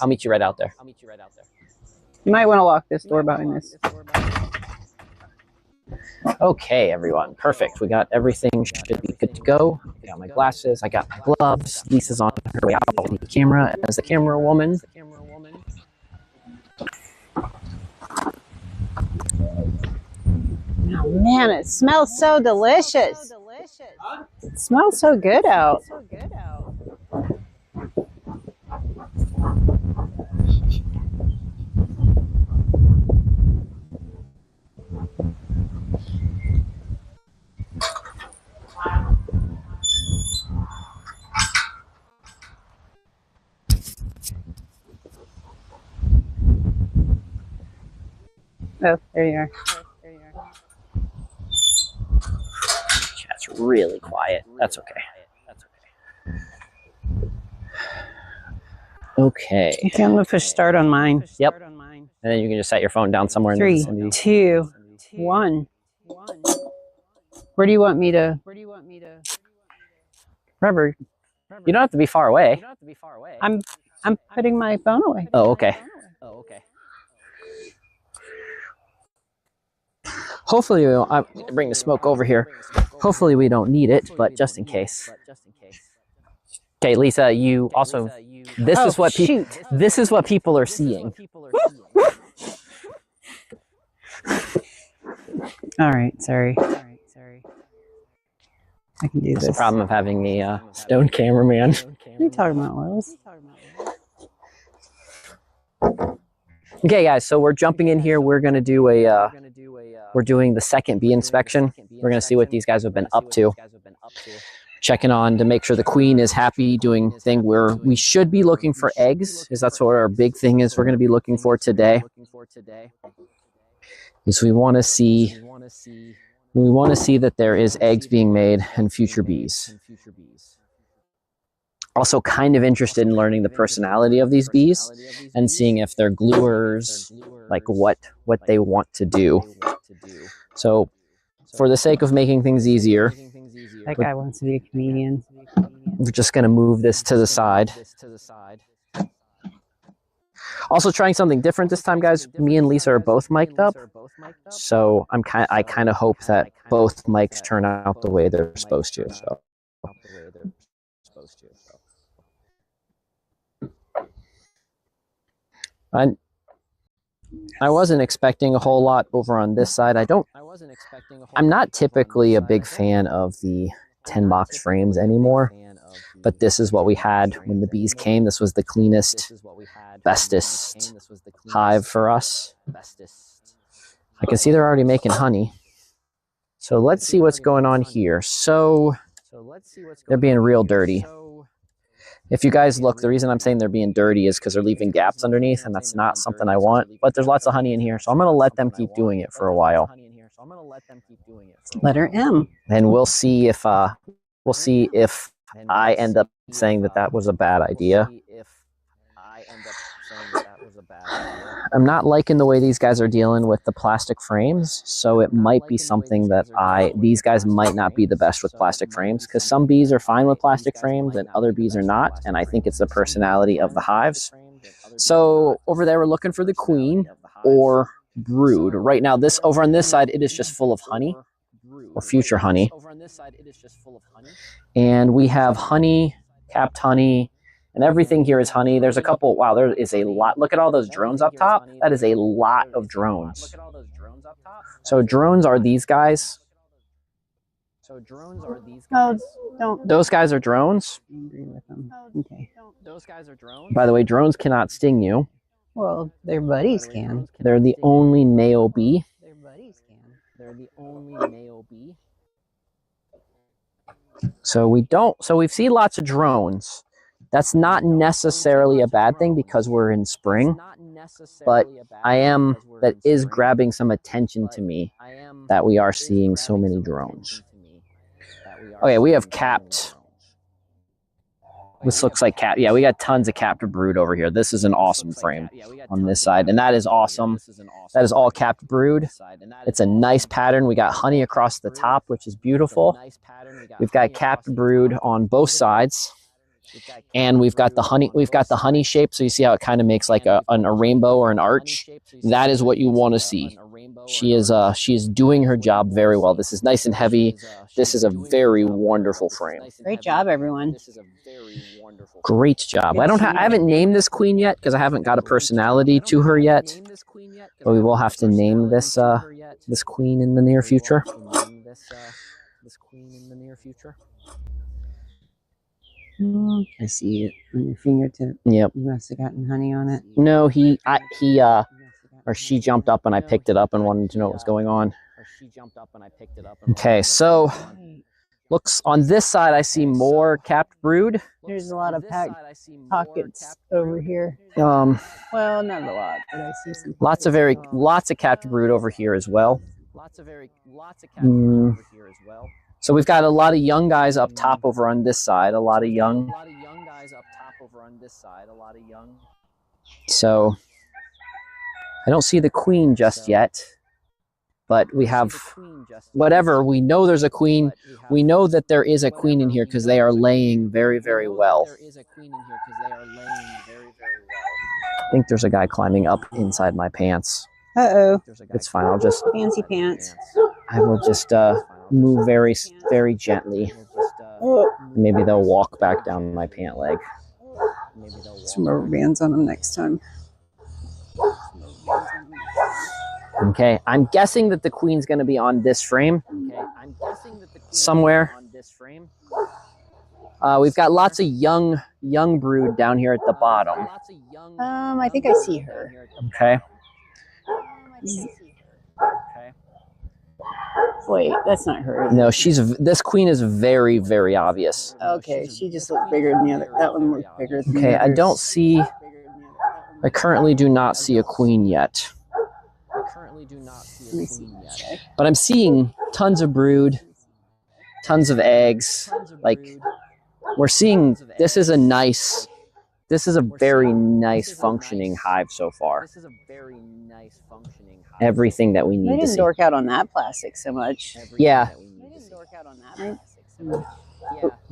I'll meet you right out there. You might want to lock this door behind this. Okay, everyone. Perfect. We got everything. Should be good to go. I got my glasses. I got my gloves. Lisa's on her way out with the camera as the camera woman. Oh man, it smells so delicious. It smells so good out. Oh, there you are. Chat's really quiet. That's okay. Okay. Okay, I'm gonna push start on mine. Yep. And then you can just set your phone down somewhere. 3, 2, 1. Where do you want me to? Wherever. You don't have to be far away. I'm putting my phone away. Oh, okay. Hopefully, I'm going to bring the smoke over here. Hopefully, we don't need it, but just in case. Okay, Lisa, you also. This is what people. This is what people are seeing. All right, sorry. I can do this. That's the problem of having a stone cameraman. What are you talking about, Lois? Okay, guys, so we're jumping in here. We're going to do we're doing the second bee inspection. We're going to see what these guys have been up to. Checking on to make sure the queen is happy, doing thing where we should be looking for eggs, because that's what our big thing is we're going to be looking for today. Is we want to see that there is eggs being made and future bees. Also kind of interested in learning the personality of these bees and seeing if they're gluers, like what they want to do. So for the sake of making things easier, that guy wants to be a comedian. We're just going to move this to the side. Also trying something different this time, guys. Me and Lisa are both mic'd up. So I kind of hope that both mics turn out the way they're supposed to. So. I wasn't expecting a whole lot over on this side. I'm not typically a big fan of the 10 box frames anymore, but this is what we had when the bees came. This was the cleanest, bestest hive for us. I can see they're already making honey. So let's see what's going on here. So they're being real dirty. If you guys look, the reason I'm saying they're being dirty is because they're leaving gaps underneath, and that's not something I want. But there's lots of honey in here, so I'm going to let them keep doing it for a while. Letter M. And we'll see if I end up saying that was a bad idea. I'm not liking the way these guys are dealing with the plastic frames, so it might be something that these guys might not be the best with plastic frames, because some bees are fine with plastic frames and other bees are not, and I think it's the personality of the hives. So over there we're looking for the queen or brood. Right now, over on this side, it is just full of honey or future honey. And we have honey, capped honey, and everything here is honey. There's a couple, wow, there is a lot. Look at all those drones up top. That is a lot of drones. So drones are these guys. Oh, don't. Those guys are drones. Okay. By the way, drones cannot sting you. Well, their buddies can. They're the only male bee. So we've seen lots of drones. That's not necessarily a bad thing because we're in spring, but that is grabbing some attention to me that we are seeing so many drones. Okay, we have capped. This looks like capped. Yeah, we got tons of capped brood over here. This is an awesome frame on this side, and that is awesome. That is all capped brood. It's a nice pattern. We got honey across the top, which is beautiful. We've got capped brood on both sides. And we've got the honey shape. So you see how it kind of makes like a rainbow or an arch. That is what you want to see. She is doing her job very well. This is nice and heavy. This is a very wonderful frame. Great job, everyone. Great job. I haven't named this queen yet because I haven't got a personality to her yet. But we will have to name this this queen in the near future. I see it on your fingertip. Yep. You must have gotten honey on it. No, or she jumped up and I picked it up and wanted to know what was going on. Okay, so looks on this side I see more capped brood. There's a lot of pockets over here. Well, not a lot, but I see some. Lots of capped brood over here as well. So we've got a lot of young guys up top over on this side. A lot of young. So I don't see the queen just yet, but we have whatever. We know there's a queen. We know that there is a queen in here because they are laying very, very well. I think there's a guy climbing up inside my pants. Uh-oh. It's fine. I'll just Fancy pants. I will just move very, very gently. Maybe they'll walk back down my pant leg. Some rubber bands on them next time. Okay, I'm guessing that the queen's going to be on this frame somewhere. We've got lots of young brood down here at the bottom. I think I see her. Okay. Wait, that's not her. No, this queen is very, very obvious. Okay, she just looked bigger than the other. That one looked bigger than the Okay, others. I currently do not see a queen yet. But I'm seeing tons of brood, tons of eggs. Like, we're seeing, this is a very nice functioning hive so far. Everything that we need to see. They didn't dork out on that plastic so much. Yeah. Right?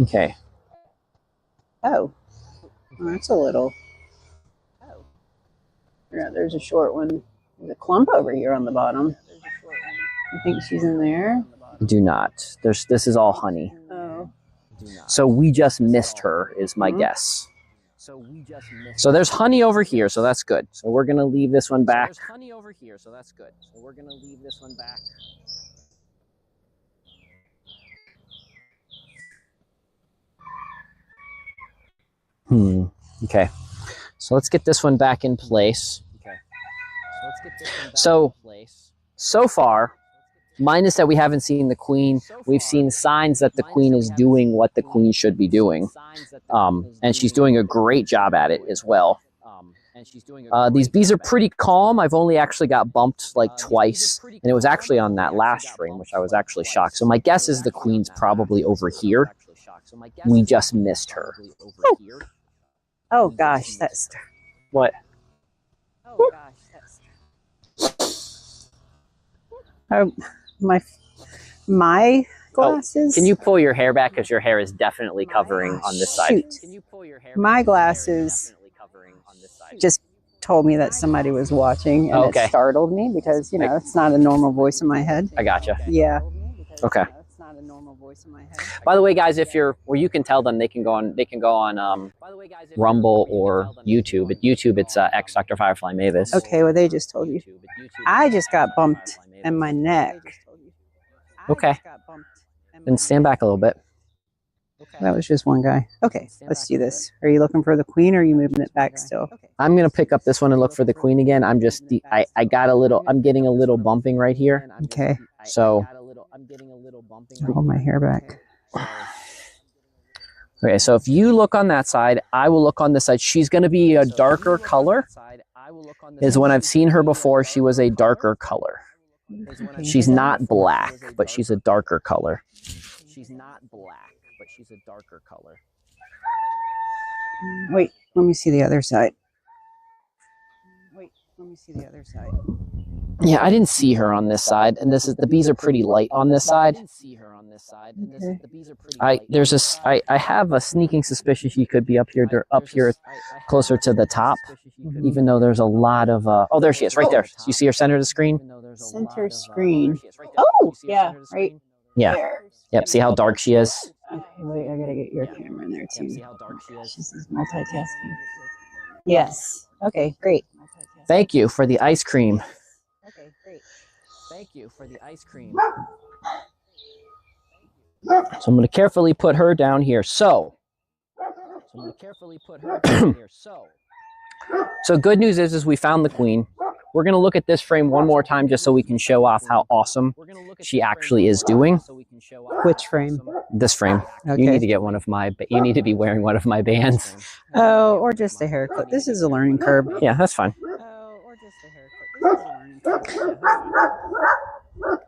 Okay. Oh, that's a little. Yeah, there's a short one. There's a clump over here on the bottom. You think she's in there? Do not. This is all honey. Oh. So we just missed her, is my guess. So there's honey over here, so that's good. So we're gonna leave this one back. Okay. So let's get this one back in place. So far, minus that we haven't seen the queen, we've seen signs that the queen is doing what the queen should be doing. And she's doing a great job at it as well. These bees are pretty calm. I've only actually got bumped like twice, and it was actually on that last frame, which I was actually shocked. So my guess is the queen's probably over here. We just missed her. Oh gosh, that's What? My glasses. Can you pull your hair back because your hair is definitely covering on this side? My glasses just told me that somebody was watching, and it startled me because it's not a normal voice in my head. I gotcha. Yeah. Okay. By the way, guys, if you're you can tell them they can go on Rumble or YouTube. At YouTube, it's X Dr. Firefly Mavis. Okay, well they just told you. I just got bumped in my neck. Okay. Then stand back a little bit. That was just one guy. Okay, let's do this. Are you looking for the queen, or are you moving it back still? I'm gonna pick up this one and look for the queen again. I'm getting a little bumping right here. Okay. So hold my hair back. Okay, so if you look on that side, I will look on this side. She's going to be a darker color. Is when I've seen her before, she was a darker color. She's not black, but she's a darker color. Wait, let me see the other side. Yeah, I didn't see her on this side, and the bees are pretty light on this side. Okay. I have a sneaking suspicion she could be up here closer to the top, even though there's a lot of oh, there she is, right there. You see her center of the screen? Center screen. Oh, yeah, right. Yeah. There. Yep. See how dark she is? Okay, wait, I gotta get your camera in there too. See how dark she is? This is multitasking. Yes. Okay, great. Thank you for the ice cream. Okay, great. Thank you for the ice cream. So I'm going to carefully put her down here. So good news is we found the queen. We're going to look at this frame one more time just so we can show off how awesome she actually is doing. Which frame? This frame. Okay. You need to get you need to be wearing one of my bands. Oh, or just a haircut. This is a learning curve. Yeah, that's fine. Oh, or just a haircut. This is a learning curve.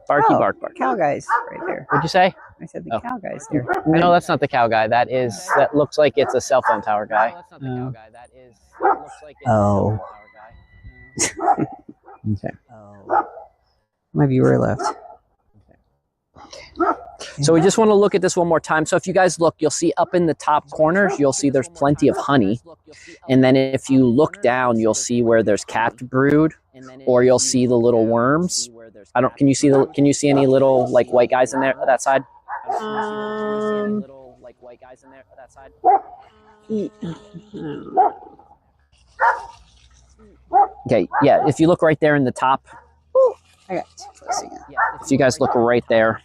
Barky bark bark. Cow guy's right there. What'd you say? I said the cow guy's there. No, that's not the cow guy. That looks like it's a cell phone tower guy. Oh. Okay. My viewer left. So we just want to look at this one more time. So if you guys look, you'll see up in the top corners, you'll see there's plenty of honey. And then if you look down, you'll see where there's capped brood, or you'll see the little worms. Can you see any little like white guys in there that side? Okay, yeah, if you look right there in the top. I got too close again. If you guys look right there.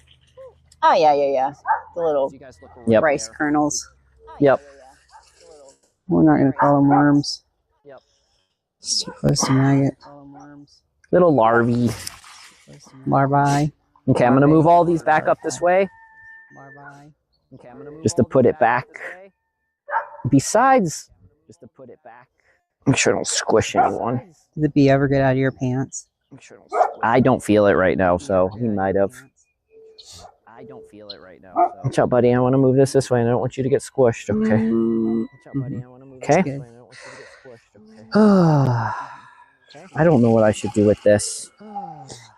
Oh, yeah. The little rice kernels. Yep. We're not going to call them worms. Yep. It's too close to maggot. Little larvae. Larvae. Okay, I'm going to move all these back up this way. Just to put it back. Besides, make sure I don't squish anyone. Did the bee ever get out of your pants? I don't feel it right now, so he might have. Watch out, buddy. I want to move this way, and I don't want you to get squished, okay? Okay? I don't know what I should do with this.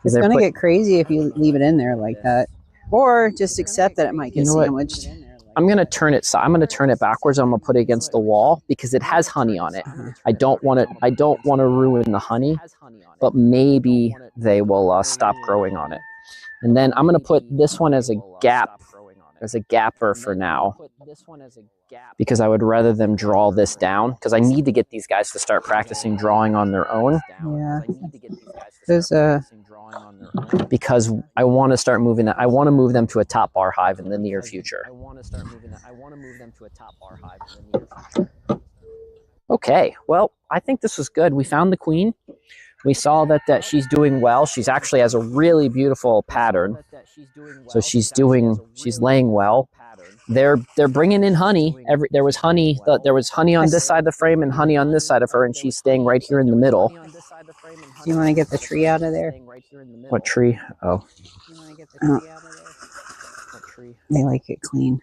It's going to get crazy if you leave it in there like that. Or just accept that it might get sandwiched. I'm going to turn it backwards. I'm going to put it against the wall because it has honey on it. I don't want to ruin the honey, but maybe they will stop growing on it. And then I'm going to put this one as a gapper for now, because I would rather them draw this down, because I need to get these guys to start practicing drawing on their own. Yeah. Because I want to start moving that. I want to move them to a top bar hive in the near future. Okay, well, I think this was good. We found the queen. We saw that she's doing well. She's actually has a really beautiful pattern. So she's laying well. They're bringing in honey. There was honey on this side of the frame and honey on this side of her, and she's staying right here in the middle. Do you want to get the tree out of there? What tree? Oh. They like it clean.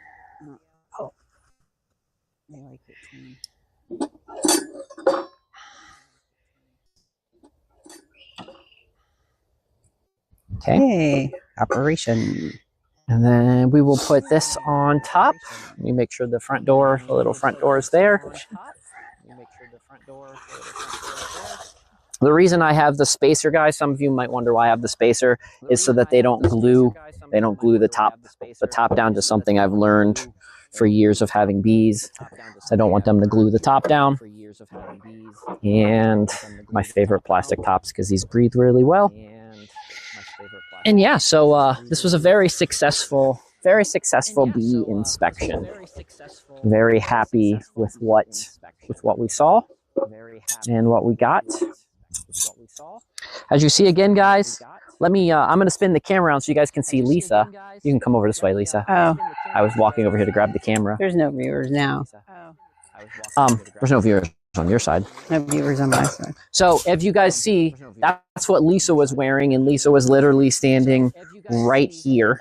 Oh. They like it clean. Okay. Hey, operation. And then we will put this on top. We make sure the little front door is there. The reason I have the spacer, guys, some of you might wonder why I have the spacer, is so that they don't glue the top down to something I've learned for years of having bees. So I don't want them to glue the top down. And my favorite plastic tops, because these breathe really well. And yeah, so this was a very successful bee inspection. Very happy with what we saw and what we got. As you see again, guys, I'm going to spin the camera around so you guys can see Lisa. You can come over this way, Lisa. Oh. I was walking over here to grab the camera. There's no viewers now. There's no viewers on your side. No viewers on my side. So if you guys see, that's what Lisa was wearing, and Lisa was literally standing right here.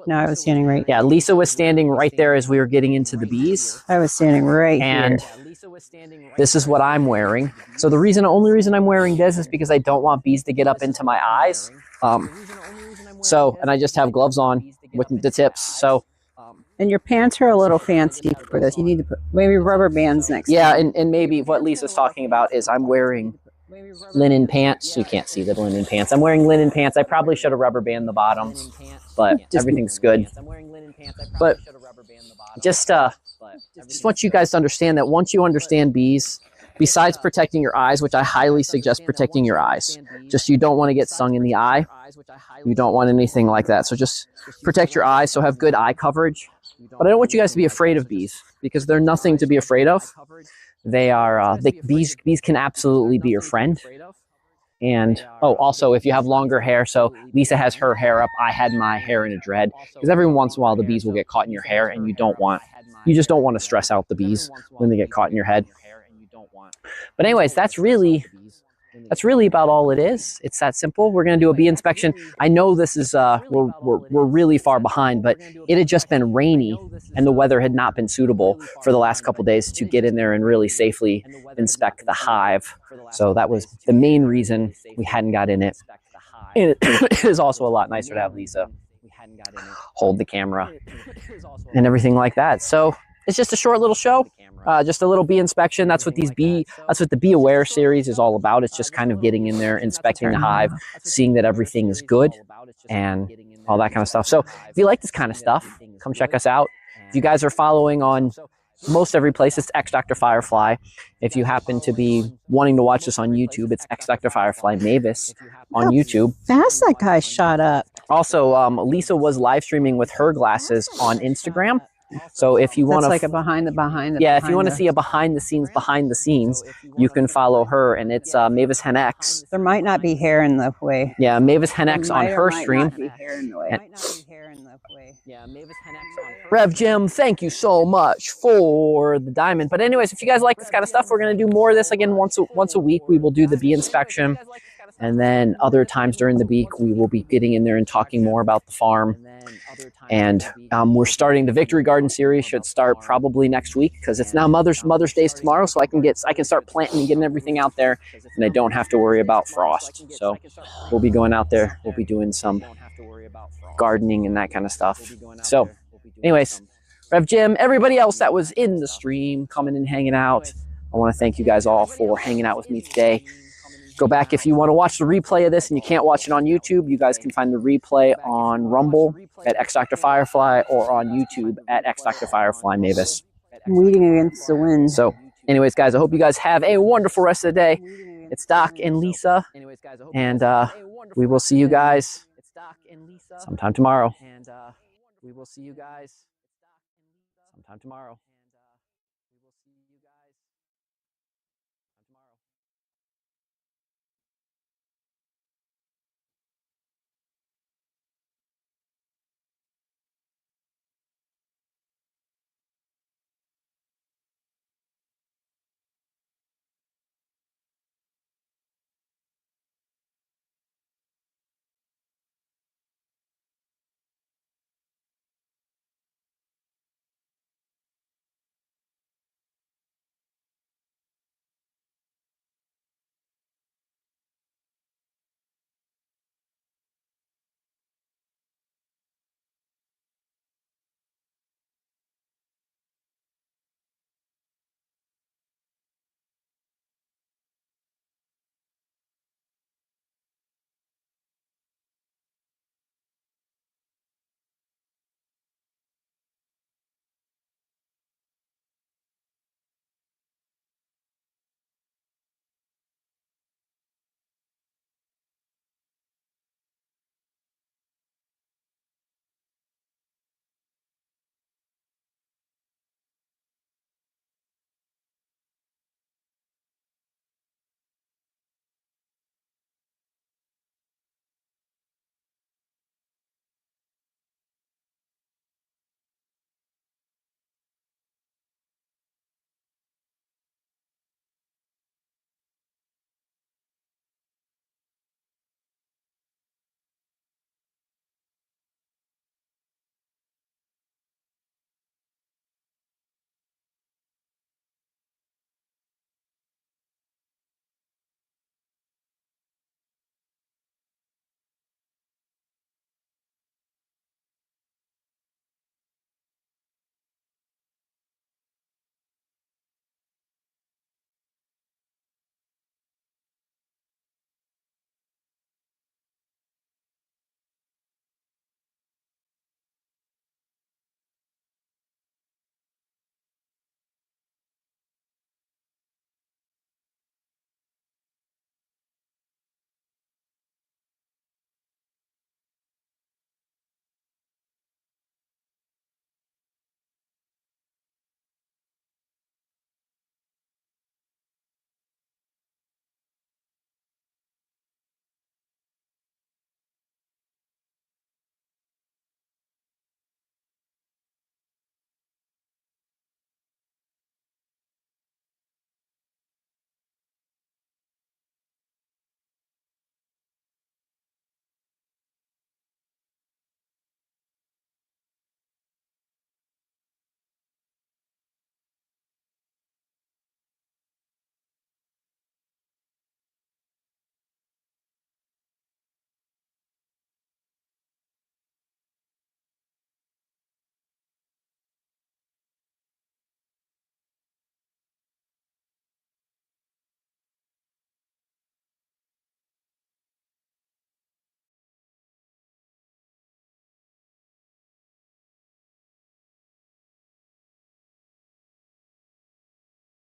No, I was standing right. Yeah, Lisa was standing right there as we were getting into the bees. I was standing right and here. This is what I'm wearing. So the only reason I'm wearing this is because I don't want bees to get up into my eyes. And I just have gloves on. with the tips. So. And your pants are a little fancy for this. You need to put maybe rubber bands next time. And maybe what Lisa's talking about is I'm wearing linen pants. You can't see the linen pants. I'm wearing linen pants. I probably should have rubber band the bottoms, but everything's good. But just want you guys to understand that once you understand bees, besides protecting your eyes, which I highly suggest protecting your eyes, just you don't want to get stung in the eye. You don't want anything like that. So just protect your eyes. So have good eye coverage. But I don't want you guys to be afraid of bees because they're nothing to be afraid of. They are bees can absolutely be your friend. And also if you have longer hair, so Lisa has her hair up, I had my hair in a dread, because every once in a while the bees will get caught in your hair, and you just don't want to stress out the bees when they get caught in your head. But anyways, that's really about all it is. It's that simple. We're going to do a bee inspection. I know this is we're really far behind, but it had just been rainy and the weather had not been suitable for the last couple of days to get in there and really safely inspect the hive. So that was the main reason we hadn't got in it. And it is also a lot nicer to have Lisa hold the camera and everything like that. So it's just a short little show. Just a little bee inspection. That's what the Be Aware series is all about. It's just kind of getting in there, inspecting the hive, seeing that everything is good, and all that kind of stuff. So if you like this kind of stuff, come check us out. If you guys are following on most every place, it's X Dr. Firefly. If you happen to be wanting to watch this on YouTube, it's X Dr. Firefly Mavis on YouTube. Fast that guy shot up. Also, Lisa was live streaming with her glasses on Instagram. So if you want to, like a behind the if you want to see a behind the scenes, you can follow her, and it's Mavis Hen X. There might not be hair in the way. Yeah, Mavis Hen X on her stream. Rev Jim, thank you so much for the diamond. But anyways, if you guys like this kind of stuff, we're going to do more of this again once a week. We will do the bee inspection, and then other times during the week we will be getting in there and talking more about the farm. And we're starting the Victory Garden series. Should start probably next week, because it's now Mother's Day tomorrow, so I can start planting and getting everything out there, and I don't have to worry about frost. So we'll be going out there. We'll be doing some gardening and that kind of stuff. So anyways, Rev Jim, everybody else that was in the stream, coming and hanging out, I want to thank you guys all for hanging out with me today. Go back if you want to watch the replay of this and you can't watch it on YouTube. You guys can find the replay on Rumble at X Dr. Firefly or on YouTube at X Dr. Firefly Mavis. Weeding against the wind. So anyways, guys, I hope you guys have a wonderful rest of the day. It's Doc and Lisa, and we will see you guys sometime tomorrow.